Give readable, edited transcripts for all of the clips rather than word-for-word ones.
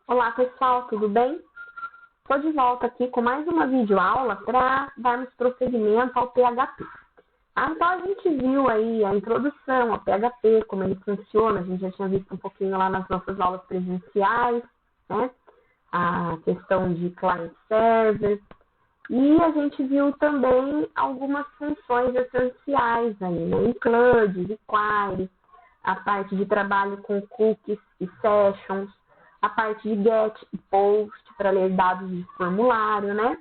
Olá pessoal, tudo bem? Estou de volta aqui com mais uma videoaula para darmos prosseguimento ao PHP. Então a gente viu aí a introdução ao PHP, como ele funciona, a gente já tinha visto um pouquinho lá nas nossas aulas presenciais, né? A questão de client-server, e a gente viu também algumas funções essenciais aí, né? Include, require, a parte de trabalho com cookies e sessions, a parte de get e post para ler dados de formulário, né?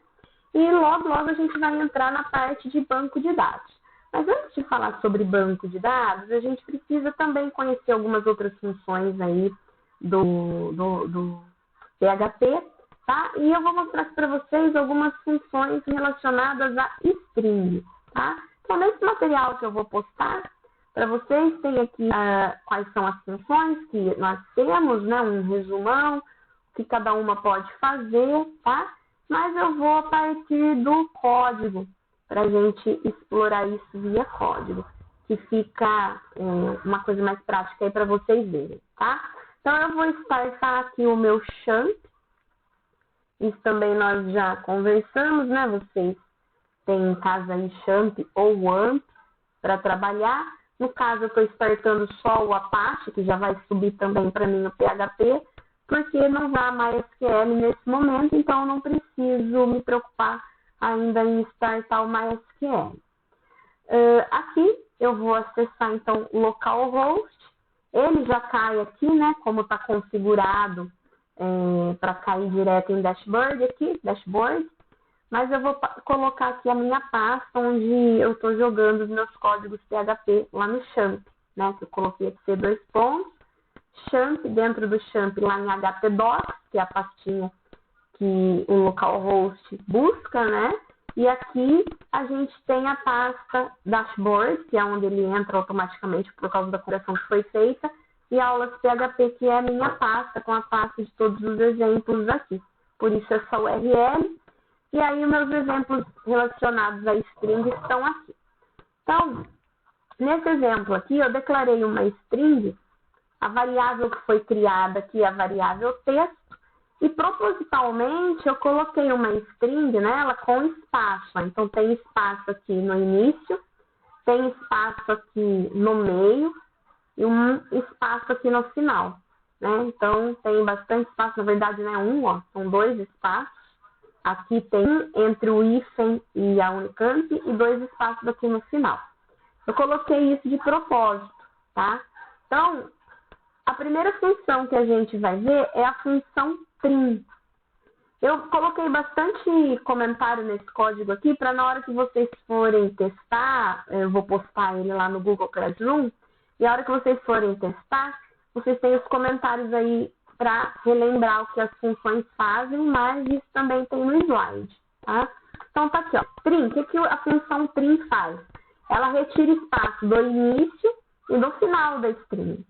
E logo a gente vai entrar na parte de banco de dados. Mas antes de falar sobre banco de dados, a gente precisa também conhecer algumas outras funções aí do PHP, tá? E eu vou mostrar aqui para vocês algumas funções relacionadas a string, tá? Então, nesse material que eu vou postar, para vocês, tem aqui quais são as funções que nós temos, né? Um resumão, que cada uma pode fazer, tá? Mas eu vou a partir do código, para a gente explorar isso via código, que fica uma coisa mais prática aí para vocês verem, tá? Então, eu vou startar aqui o meu champ. Isso também nós já conversamos, né? Vocês têm em casa aí champ ou wamp para trabalhar. No caso, eu estou startando só o Apache, que já vai subir também para mim no PHP, porque não vai MySQL nesse momento, então eu não preciso me preocupar ainda em startar o MySQL. Aqui eu vou acessar então o localhost. Ele já cai aqui, né? Como está configurado para cair direto em dashboard aqui, dashboard. Mas eu vou colocar aqui a minha pasta onde eu estou jogando os meus códigos PHP lá no champ, né? Que eu coloquei aqui C2 pontos, champ, dentro do champ lá em htdocs, que é a pastinha que o localhost busca, né? E aqui a gente tem a pasta dashboard, que é onde ele entra automaticamente por causa da correção que foi feita, e aulas PHP, que é a minha pasta, com a pasta de todos os exemplos aqui. Por isso essa URL. E aí, os meus exemplos relacionados a string estão aqui. Então, nesse exemplo aqui, eu declarei uma string, a variável que foi criada aqui é a variável texto, e propositalmente eu coloquei uma string nela com espaço. Então, tem espaço aqui no início, tem espaço aqui no meio e um espaço aqui no final, né? Então, tem bastante espaço, na verdade não é um, ó, são dois espaços. Aqui tem entre o hífen e a Unicamp e dois espaços aqui no final. Eu coloquei isso de propósito, tá? Então, a primeira função que a gente vai ver é a função trim. Eu coloquei bastante comentário nesse código aqui para na hora que vocês forem testar, eu vou postar ele lá no Google Classroom, e a hora que vocês forem testar, vocês têm os comentários aí para relembrar o que as funções fazem, mas isso também tem no slide, tá? Então, tá aqui, ó. Trim, o que a função trim faz? Ela retira espaço do início e do final da string.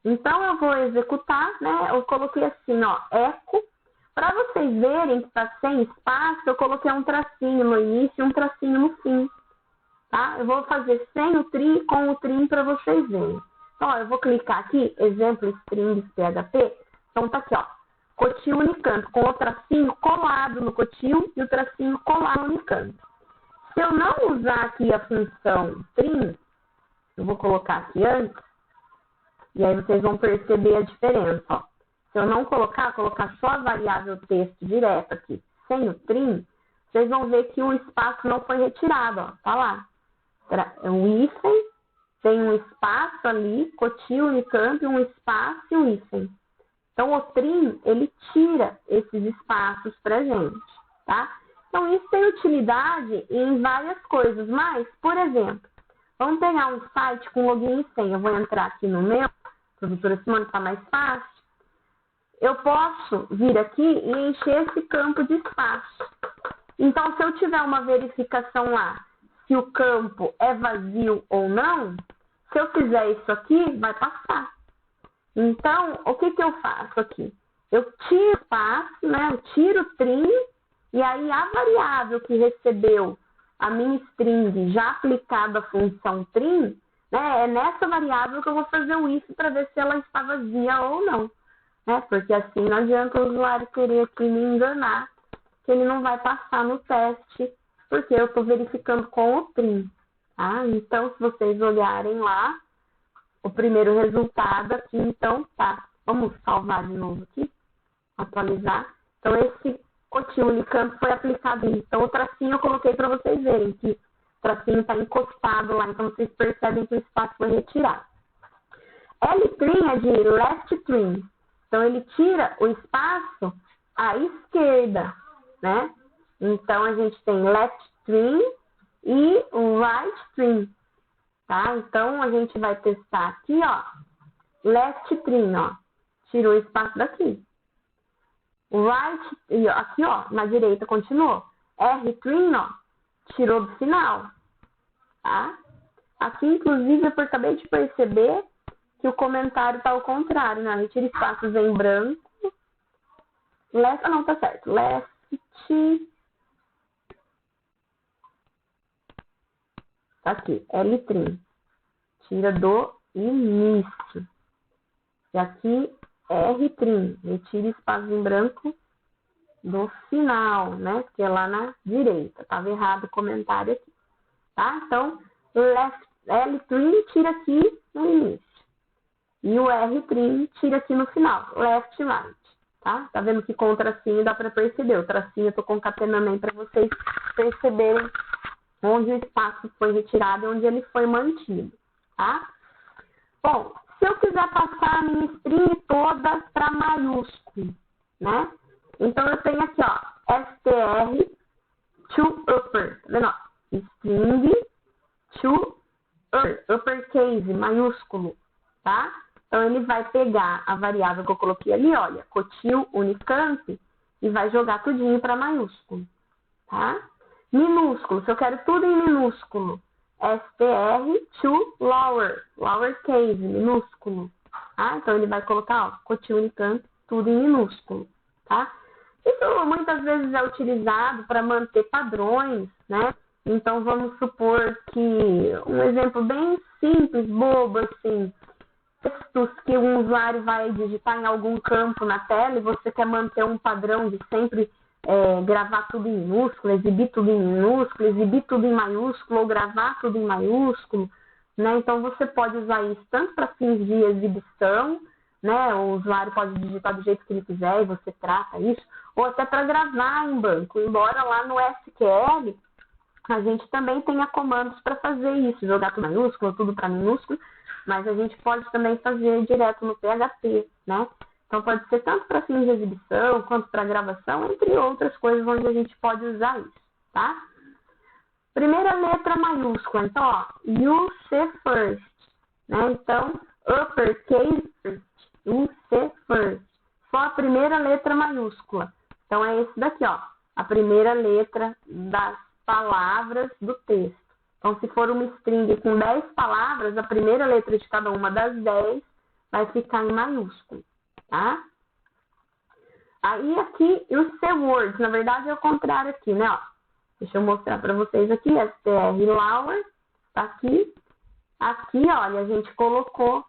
Então, eu vou executar, né? Eu coloquei assim, ó, echo. Para vocês verem que está sem espaço, eu coloquei um tracinho no início e um tracinho no fim, tá? Eu vou fazer sem o trim e com o trim para vocês verem. Então, ó, eu vou clicar aqui, exemplo strings PHP. Então, tá aqui, ó, cotil Unicamp, com o tracinho colado no cotil e o tracinho colado no Unicamp. Se eu não usar aqui a função trim, eu vou colocar aqui antes, e aí vocês vão perceber a diferença, ó. Se eu não colocar só a variável texto direto aqui, sem o trim, vocês vão ver que o espaço não foi retirado, ó, tá lá. O hífen, tem um espaço ali, cotil Unicamp, um espaço e um hífen. Então, o trim, ele tira esses espaços para a gente, tá? Então, isso tem utilidade em várias coisas, mas, por exemplo, vamos pegar um site com login e senha. Eu vou entrar aqui no meu, professora Simone, está mais fácil. Eu posso vir aqui e encher esse campo de espaço. Então, se eu tiver uma verificação lá, se o campo é vazio ou não, se eu fizer isso aqui, vai passar. Então, o que eu faço aqui? Eu tiro o espaço, né? Eu tiro o trim, e aí a variável que recebeu a minha string já aplicada a função trim, né? É nessa variável que eu vou fazer o if para ver se ela está vazia ou não. né? Porque assim não adianta o usuário querer aqui me enganar, que ele não vai passar no teste, porque eu estou verificando com o trim, tá? Então, se vocês olharem lá, o primeiro resultado aqui, então tá. Vamos salvar de novo aqui, atualizar. Então, esse cotil Unicamp foi aplicado. Então, o tracinho eu coloquei para vocês verem que o tracinho está encostado lá, então vocês percebem que o espaço foi retirado. L-trim é de left trim, então ele tira o espaço à esquerda, né? Então, a gente tem left trim e right trim, tá? Então, a gente vai testar aqui, ó, left trim, ó, tirou o espaço daqui. O right, aqui, ó, na direita continuou. R-trim, ó, tirou do final, tá? Aqui, inclusive, eu acabei de perceber que o comentário tá ao contrário, né? Ele tira espaços em branco. Left, não, tá certo. Left, tá aqui, L-trim. Tira do início. E aqui, R-trim. Ele tira espaço em branco do final, né? Que é lá na direita. Tava errado o comentário aqui, tá? Então, L-trim tira aqui no início. E o R-trim tira aqui no final. Left, right, tá? Tá vendo que com o tracinho dá para perceber. O tracinho eu tô concatenando aí para vocês perceberem onde o espaço foi retirado e onde ele foi mantido, tá? Bom, se eu quiser passar a minha string toda para maiúsculo, né? Então, eu tenho aqui, ó, str to upper, tá vendo? Ó? String to uppercase, maiúsculo, tá? Então, ele vai pegar a variável que eu coloquei ali, olha, cotil Unicamp, e vai jogar tudinho para maiúsculo, tá? Minúsculo, se eu quero tudo em minúsculo, str to lowercase, minúsculo, tá? Então, ele vai colocar, ó, cotil Unicamp, tudo em minúsculo, tá? Isso muitas vezes é utilizado para manter padrões, né? Então, vamos supor que um exemplo bem simples, bobo, assim, textos que um usuário vai digitar em algum campo na tela e você quer manter um padrão de sempre gravar tudo em minúsculo, exibir tudo em minúsculo, exibir tudo em maiúsculo ou gravar tudo em maiúsculo, né? Então, você pode usar isso tanto para fins de exibição, né? O usuário pode digitar do jeito que ele quiser e você trata isso, ou até para gravar em banco. Embora lá no SQL a gente também tenha comandos para fazer isso, jogar tudo maiúsculo, tudo para minúsculo, mas a gente pode também fazer direto no PHP, né? Então, pode ser tanto para fins de exibição, quanto para gravação, entre outras coisas onde a gente pode usar isso, tá? Primeira letra maiúscula, então, ó, UC first, né? Então, uppercase first, UC first, só a primeira letra maiúscula. Então, é esse daqui, ó, a primeira letra das palavras do texto. Então, se for uma string com 10 palavras, a primeira letra de cada uma das 10 vai ficar em maiúsculo, tá? Aí, aqui, os C-words, na verdade, é o contrário aqui, né? Ó, deixa eu mostrar para vocês aqui, str lower, tá aqui. Aqui, olha, a gente colocou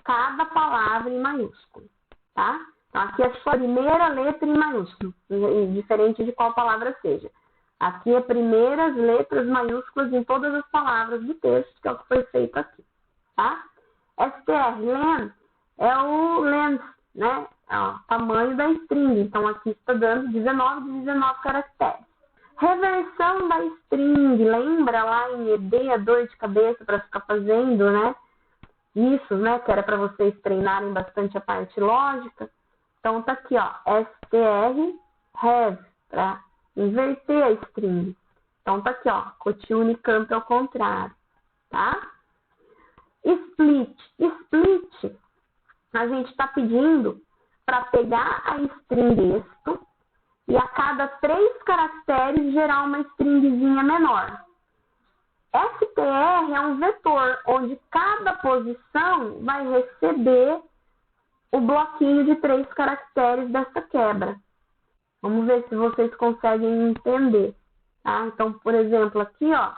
cada palavra em maiúsculo, tá? Então, aqui é a primeira letra em maiúsculo, diferente de qual palavra seja. Aqui é primeiras letras maiúsculas em todas as palavras do texto, que é o que foi feito aqui, tá? str len é o length, né? É o tamanho da string. Então, aqui está dando 19 de 19 caracteres. Reversão da string, lembra lá em ED a dor de cabeça para ficar fazendo, né? Isso, né? Que era para vocês treinarem bastante a parte lógica. Então, tá aqui, ó, str have, para inverter a string. Então, tá aqui, ó, cotil Unicamp ao contrário, tá? Split. Split, a gente está pedindo para pegar a string texto e a cada 3 caracteres gerar uma stringzinha menor. str é um vetor, onde cada posição vai receber o bloquinho de 3 caracteres dessa quebra. Vamos ver se vocês conseguem entender, tá? Então, por exemplo, aqui, ó,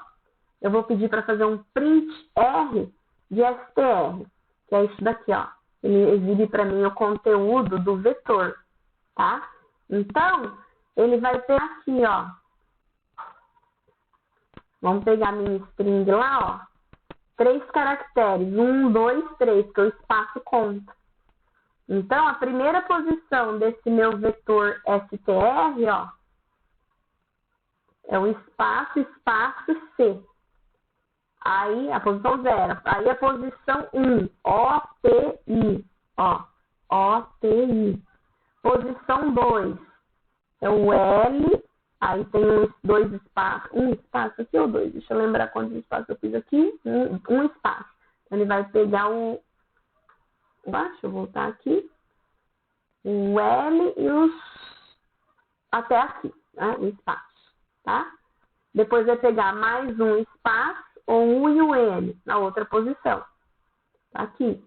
eu vou pedir para fazer um print R de str, que é isso daqui, ó. ele exibe para mim o conteúdo do vetor, tá? Então, ele vai ter aqui, ó. Vamos pegar minha string lá, ó. 3 caracteres, 1, 2, 3, que o espaço conta. Então, a primeira posição desse meu vetor str, ó, é o espaço, espaço, C. Aí, a posição 0. Aí, a posição 1, OTI, ó, OTI. Posição 2 é o L, aí tem dois espaços, um espaço aqui ou dois? Deixa eu lembrar quantos espaços eu fiz aqui. Um espaço. Ele vai pegar o... Deixa eu voltar aqui. O L e os... até aqui, né? O espaço, tá? Depois vai pegar mais um espaço, o U e o N, na outra posição. Tá aqui.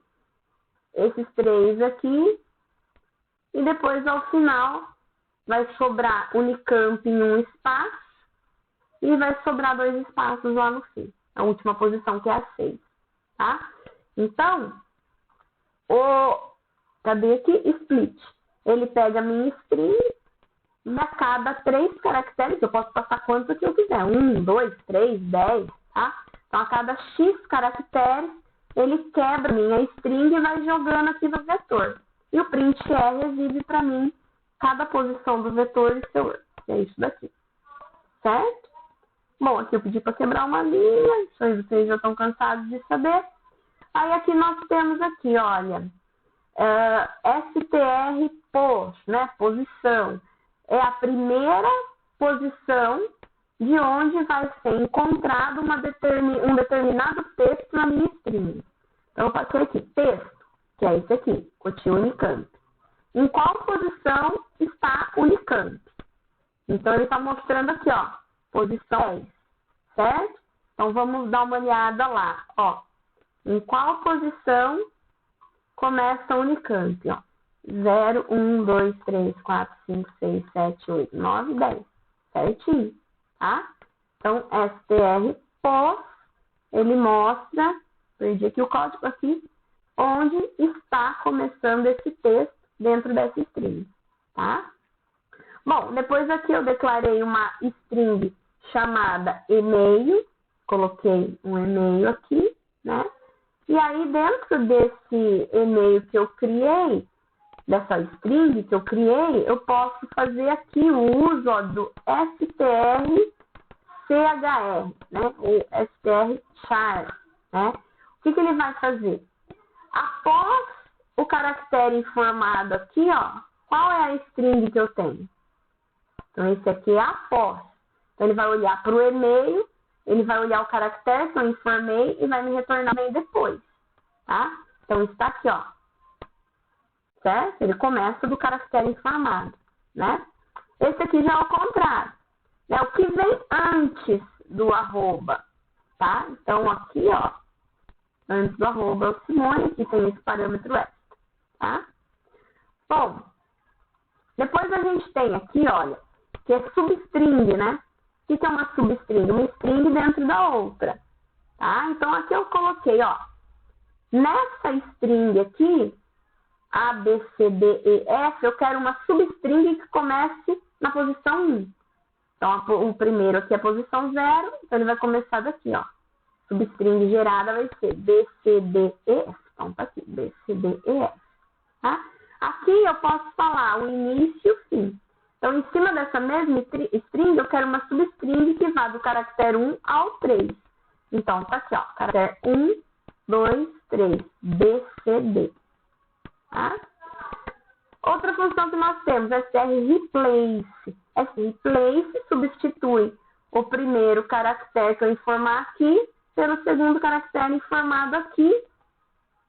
Esses 3 aqui. E depois, ao final, vai sobrar Unicamp em um espaço e vai sobrar 2 espaços lá no fim. A última posição, que é a 6. Tá? Então, cadê aqui? Split. Ele pega a minha string e a cada 3 caracteres, eu posso passar quantos que eu quiser. 1, 2, 3, 10, tá? Então, a cada X caracteres, ele quebra a minha string e vai jogando aqui no vetor. E o print R exibe para mim cada posição do vetor e seu work. É isso daqui. Certo? Bom, aqui eu pedi para quebrar uma linha. Isso aí vocês já estão cansados de saber. Aí aqui nós temos aqui, olha, str pos, né? Posição. É a primeira posição de onde vai ser encontrado um determinado texto na minha string. Então, eu passei aqui, texto, que é esse aqui, Coty Unicamp. Em qual posição está Unicamp? Então, ele está mostrando aqui, ó, posição 10, certo? Então, vamos dar uma olhada lá, ó. Em qual posição começa a Unicamp, ó? 0, 1, 2, 3, 4, 5, 6, 7, 8, 9, 10. Certinho, tá? Então, str pos, ele mostra, perdi aqui o código aqui, onde está começando esse texto dentro dessa string, tá? Bom, depois aqui eu declarei uma string chamada e-mail, coloquei um e-mail aqui, né? E aí, dentro desse e-mail que eu criei, dessa string que eu criei, eu posso fazer aqui o uso, ó, do strchr, né? O strchar, né? O que ele vai fazer? Após o caractere informado aqui, ó, qual é a string que eu tenho? Então, esse aqui é após. Então, ele vai olhar para o e-mail, ele vai olhar o caractere que eu informei e vai me retornar bem depois, tá? Então, está aqui, ó. Certo? Ele começa do caractere informado, né? Esse aqui já é o contrário, né? O que vem antes do arroba, tá? Então, aqui, ó, antes do arroba é o Simone, aqui tem esse parâmetro extra, tá? Bom, depois a gente tem aqui, olha, que é substring, né? O que é uma substring? Uma string dentro da outra, tá? Então, aqui eu coloquei, ó, nessa string aqui, A, B, C, D, E, F, eu quero uma substring que comece na posição 1. Então, o primeiro aqui é a posição 0, então ele vai começar daqui, ó. Substring gerada vai ser B, C, D, E, F. Então, tá aqui, B, C, D, E, F. Tá? Aqui eu posso falar o início e o fim. Então, em cima dessa mesma string, eu quero uma substring que vá do caractere 1 ao 3. Então, tá aqui, ó, caractere 1, 2, 3, B, C, D. Tá? Outra função que nós temos é strreplace. Strreplace substitui o primeiro caractere que eu informar aqui pelo segundo caractere informado aqui.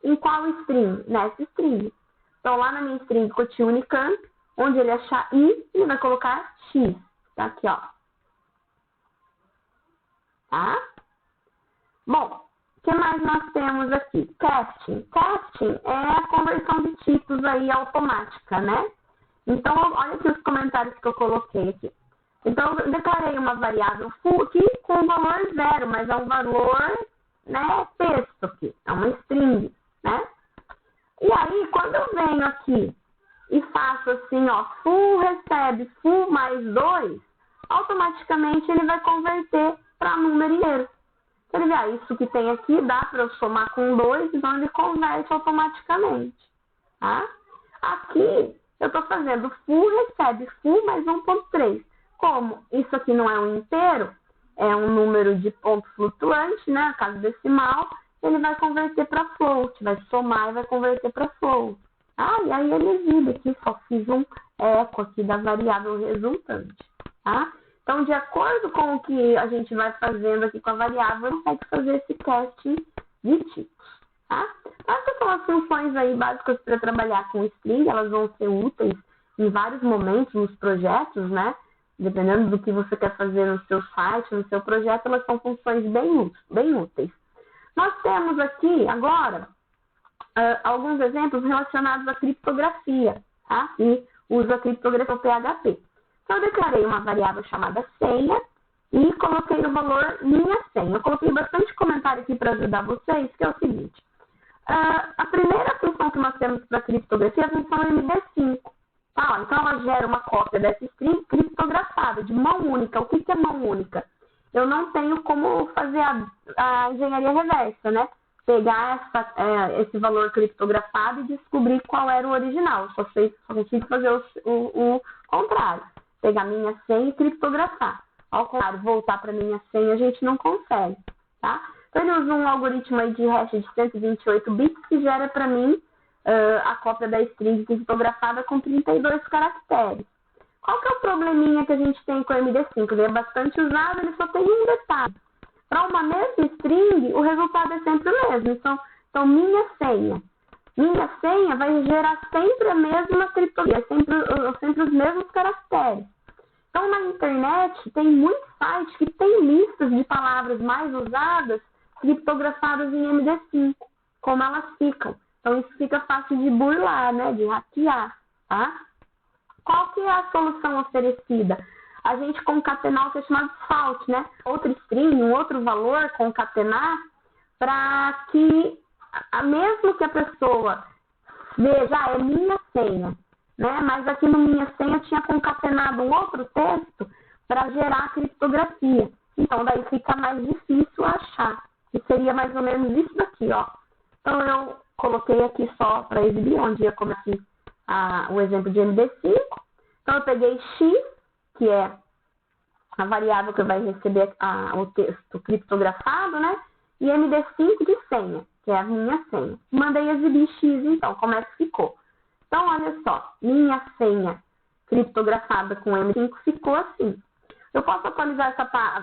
Em qual string? Nessa string. Então, lá na minha string Coty Unicamp, onde ele achar I, ele vai colocar X. Tá aqui, ó. Tá? Bom, o que mais nós temos aqui? Casting. Casting é a conversão de tipos aí automática, né? Então, olha aqui os comentários que eu coloquei aqui. Então, eu declarei uma variável full aqui com valor 0, mas é um valor, né, texto aqui. É uma string, né? E aí, quando eu venho aqui e faço assim, ó, full recebe full mais 2, automaticamente ele vai converter para número inteiro. Ele vê, isso que tem aqui dá para eu somar com 2, então ele converte automaticamente. Tá? Aqui eu estou fazendo full recebe full mais 1.3. Como isso aqui não é um inteiro, é um número de ponto flutuante, né? Caso decimal, ele vai converter para float, vai somar e vai converter para float. E aí ele exibe aqui, só fiz um eco aqui da variável resultante. Tá? Então, de acordo com o que a gente vai fazendo aqui com a variável, ele consegue fazer esse casting de tipos. Tá? Essas são as funções aí básicas para trabalhar com string, elas vão ser úteis em vários momentos nos projetos, né? Dependendo do que você quer fazer no seu site, no seu projeto, elas são funções bem úteis. Nós temos aqui, agora, alguns exemplos relacionados à criptografia, tá? E uso a criptografia PHP. Então, eu declarei uma variável chamada senha e coloquei o valor minha senha. Eu coloquei bastante comentário aqui para ajudar vocês, que é o seguinte. A primeira função que nós temos para criptografia é a função MD5. Tá? Então, ela gera uma cópia dessa string criptografada, de mão única. O que é mão única? Eu não tenho como fazer a engenharia reversa, né? Pegar esse valor criptografado e descobrir qual era o original. Só consigo fazer o contrário. Pegar minha senha e criptografar. Ao contrário, voltar para minha senha a gente não consegue, tá? Então, ele usa um algoritmo aí de hash de 128 bits que gera para mim a cópia da string criptografada com 32 caracteres. Qual que é o probleminha que a gente tem com o MD5? Ele é bastante usado, ele só tem um detalhe. Para uma mesma string, o resultado é sempre o mesmo. Então minha senha. Minha senha vai gerar sempre a mesma criptografia, sempre os mesmos caracteres. Então, na internet, tem muitos sites que tem listas de palavras mais usadas criptografadas em MD5, como elas ficam. Então, isso fica fácil de burlar, né? De hackear, tá? Qual que é a solução oferecida? A gente concatenar o que é chamado fault, né? Outra string, um outro valor, concatenar, para que, mesmo que a pessoa veja, é minha senha, né? Mas aqui no minha senha eu tinha concatenado um outro texto para gerar a criptografia. Então, daí fica mais difícil achar. Que seria mais ou menos isso daqui, ó. Então, eu coloquei aqui só para exibir, onde ia começar o exemplo de MD5. Então, eu peguei X, que é a variável que vai receber o texto criptografado, né? E MD5 de senha, que é a minha senha. Mandei exibir X, então, como é que ficou? Então, olha só, minha senha criptografada com MD5 ficou assim. Eu posso atualizar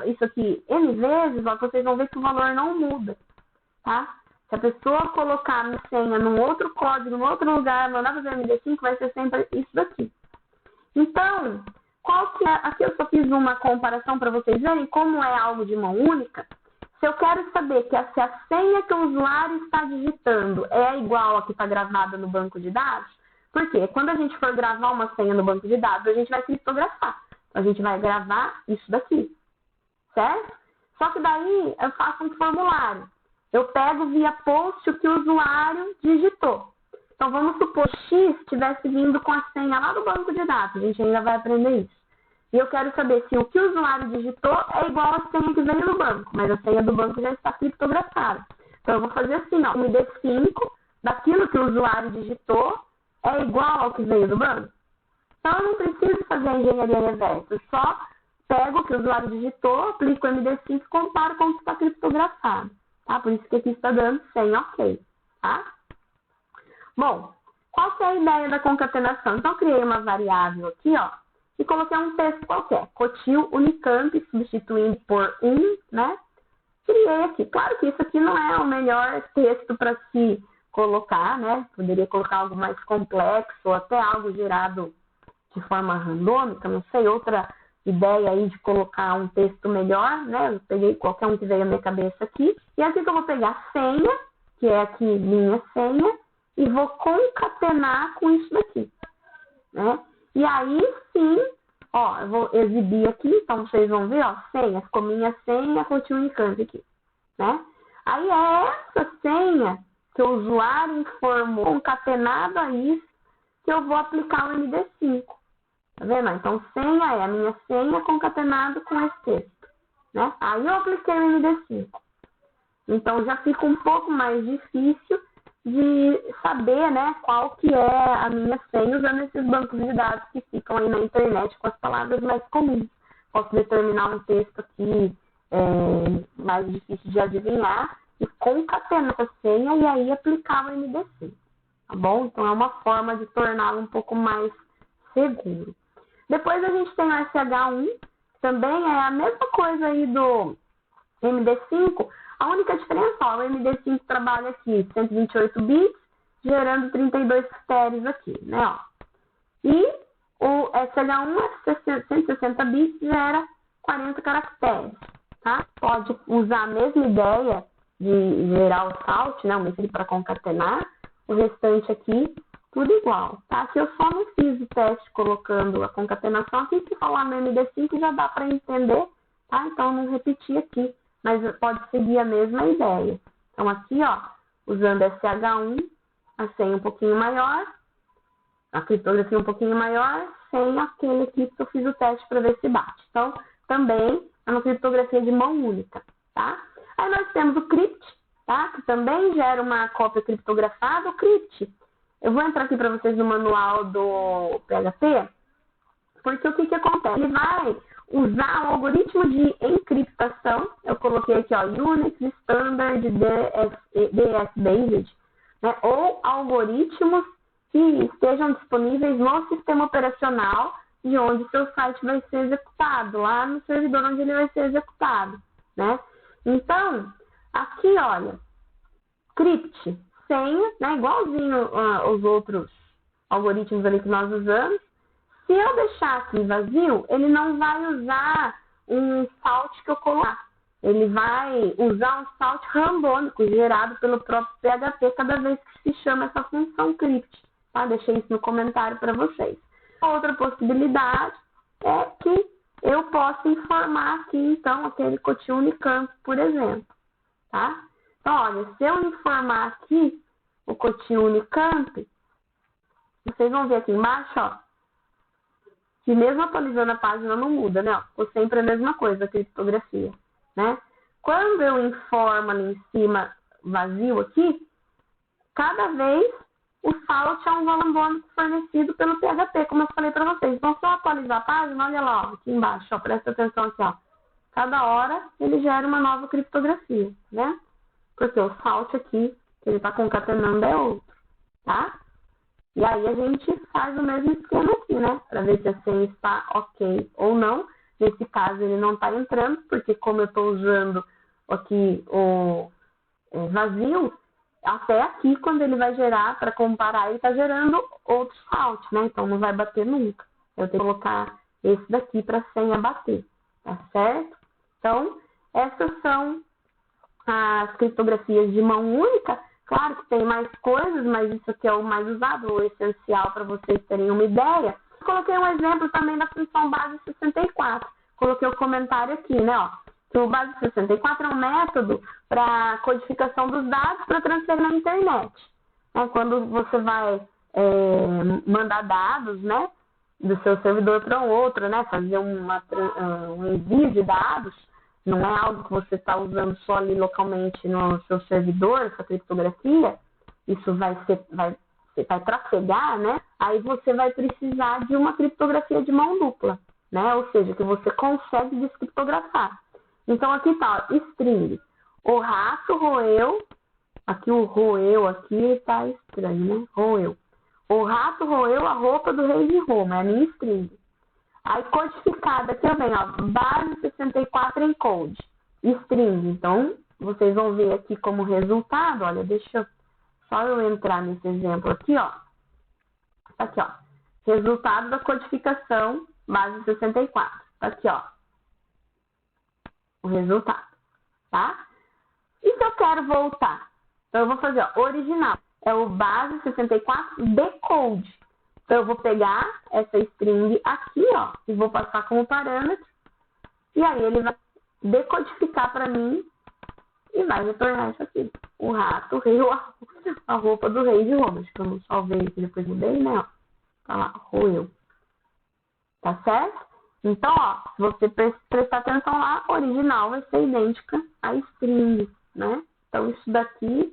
isso aqui N vezes, ó, vocês vão ver que o valor não muda, tá? Se a pessoa colocar a minha senha num outro código, num outro lugar, mandar fazer MD5, vai ser sempre isso daqui. Então, qual que é? Aqui eu só fiz uma comparação para vocês verem como é algo de mão única. Se eu quero saber se a senha que o usuário está digitando é igual a que está gravada no banco de dados, porque quando a gente for gravar uma senha no banco de dados, a gente vai criptografar. A gente vai gravar isso daqui, certo? Só que daí eu faço um formulário. Eu pego via post o que o usuário digitou. Então, vamos supor que X estivesse vindo com a senha lá do banco de dados. A gente ainda vai aprender isso. E eu quero saber se o que o usuário digitou é igual à senha que veio do banco. Mas a senha do banco já está criptografada. Então, eu vou fazer assim, ó. MD5 daquilo que o usuário digitou é igual ao que veio do banco. Então, eu não preciso fazer a engenharia reversa. Eu só pego o que o usuário digitou, aplico o MD5 e comparo com o que está criptografado. Tá? Por isso que aqui está dando 100, ok. Tá? Bom, qual que é a ideia da concatenação? Então, eu criei uma variável aqui, ó, e coloquei um texto qualquer. Cotil Unicamp, substituindo por né? Criei aqui. Claro que isso aqui não é o melhor texto para se colocar, né? Poderia colocar algo mais complexo, ou até algo gerado de forma randômica, não sei, outra ideia aí de colocar um texto melhor, né? Eu peguei qualquer um que veio na minha cabeça aqui. E aqui que eu vou pegar senha, que é aqui minha senha, e vou concatenar com isso daqui, né? E aí, sim, ó, eu vou exibir aqui, então vocês vão ver, ó, senha, ficou minha senha, Cotil Unicamp aqui, né? Aí é essa senha que o usuário informou concatenado a isso que eu vou aplicar o MD5. Tá vendo? Então, senha é a minha senha concatenado com esse texto, né? Aí eu apliquei o MD5. Então, já fica um pouco mais difícil de saber, né, qual que é a minha senha usando esses bancos de dados que ficam aí na internet com as palavras mais comuns. Posso determinar um texto aqui mais difícil de adivinhar e concatenar essa senha e aí aplicar o MD5, tá bom? Então, é uma forma de torná-lo um pouco mais seguro. Depois a gente tem o SH1, também é a mesma coisa aí do MD5, a única diferença, ó, o MD5 trabalha aqui 128 bits, gerando 32 critérios aqui, né, ó. E o SH1 é 160 bits, gera 40 caracteres, tá? Pode usar a mesma ideia de gerar o salt, né, o método para concatenar, o restante aqui, tudo igual, tá? Aqui eu só não fiz o teste colocando a concatenação aqui, se falar no MD5 já dá para entender, tá? Então, não repetir aqui, mas pode seguir a mesma ideia. Então, aqui, ó, usando SH1, a senha um pouquinho maior, a criptografia um pouquinho maior, sem aquele aqui que eu fiz o teste para ver se bate. Então, também é uma criptografia de mão única, tá? Aí nós temos o crypt, tá? Que também gera uma cópia criptografada, o crypt. Eu vou entrar aqui para vocês no manual do PHP, porque o que acontece? Ele vai usar o algoritmo de encriptação, eu coloquei aqui, ó, Unix Standard DS-Based, né? Ou algoritmos que estejam disponíveis no sistema operacional de onde seu site vai ser executado, lá no servidor onde ele vai ser executado, né? Então, aqui, olha, crypt, senha, né, igualzinho os outros algoritmos ali que nós usamos. Se eu deixar aqui vazio, ele não vai usar um salt que eu colocar. Ele vai usar um salt randômico gerado pelo próprio PHP cada vez que se chama essa função crypt. Tá? Deixei isso no comentário para vocês. Outra possibilidade é que eu possa informar aqui, então, aquele COTI Unicamp, por exemplo. Tá? Então, olha, se eu informar aqui o COTI Unicamp, vocês vão ver aqui embaixo, ó, que mesmo atualizando a página não muda, né? Ficou sempre a mesma coisa, a criptografia, né? Quando eu informo ali em cima vazio aqui, cada vez o salt é um valor bônico fornecido pelo PHP, como eu falei para vocês. Então, se eu atualizar a página, olha lá, ó, aqui embaixo, ó, presta atenção aqui, ó. Cada hora ele gera uma nova criptografia, né? Porque o salt aqui, que ele está concatenando, é outro, tá? E aí a gente faz o mesmo esquema aqui, né? Para ver se a senha está ok ou não. Nesse caso ele não está entrando, porque como eu estou usando aqui o vazio, até aqui quando ele vai gerar, para comparar, ele está gerando outro salt, né? Então não vai bater nunca. Eu tenho que colocar esse daqui para a senha bater, tá certo? Então, essas são as criptografias de mão única. Claro que tem mais coisas, mas isso aqui é o mais usado, o essencial para vocês terem uma ideia. Coloquei um exemplo também da função base 64. Coloquei o comentário aqui, né? Ó, que o base 64 é um método para codificação dos dados para transferir na internet. Quando você vai mandar dados, né, do seu servidor para um outro, né, fazer um envio de dados, não é algo que você está usando só ali localmente no seu servidor, essa criptografia, isso vai trafegar, né? Aí você vai precisar de uma criptografia de mão dupla, né? Ou seja, que você consegue descriptografar. Então aqui tá, ó, string. O rato roeu, aqui o roeu aqui tá estranho, né? Roeu. O rato roeu a roupa do rei de Roma, é a minha string. Aí, codificada aqui, vem, ó, base 64 encode, string. Então, vocês vão ver aqui como resultado, olha, só eu entrar nesse exemplo aqui, ó. Tá aqui, ó, resultado da codificação base 64. Tá aqui, ó, o resultado, tá? E se eu quero voltar? Então, eu vou fazer, ó, original. É o base 64 decode. Então, eu vou pegar essa string aqui, ó, e vou passar como parâmetro. E aí, ele vai decodificar para mim e vai retornar isso aqui. O rato, o rei, a roupa do rei de Roma. Acho que eu não salvei aqui, depois mudei, né? Ó. Tá lá, roeu. Tá certo? Então, ó, se você prestar atenção lá, a original vai ser idêntica à string, né? Então, isso daqui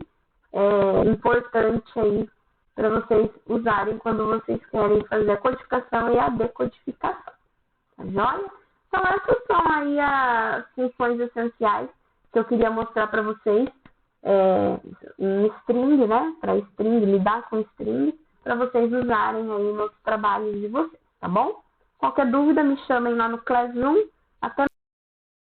é importante aí para vocês usarem quando vocês querem fazer a codificação e a decodificação. Tá joia? Então, essas são aí as funções essenciais que eu queria mostrar para vocês em string, né? Para string, lidar com string, para vocês usarem aí nos trabalhos de vocês, tá bom? Qualquer dúvida, me chamem lá no Classroom. Até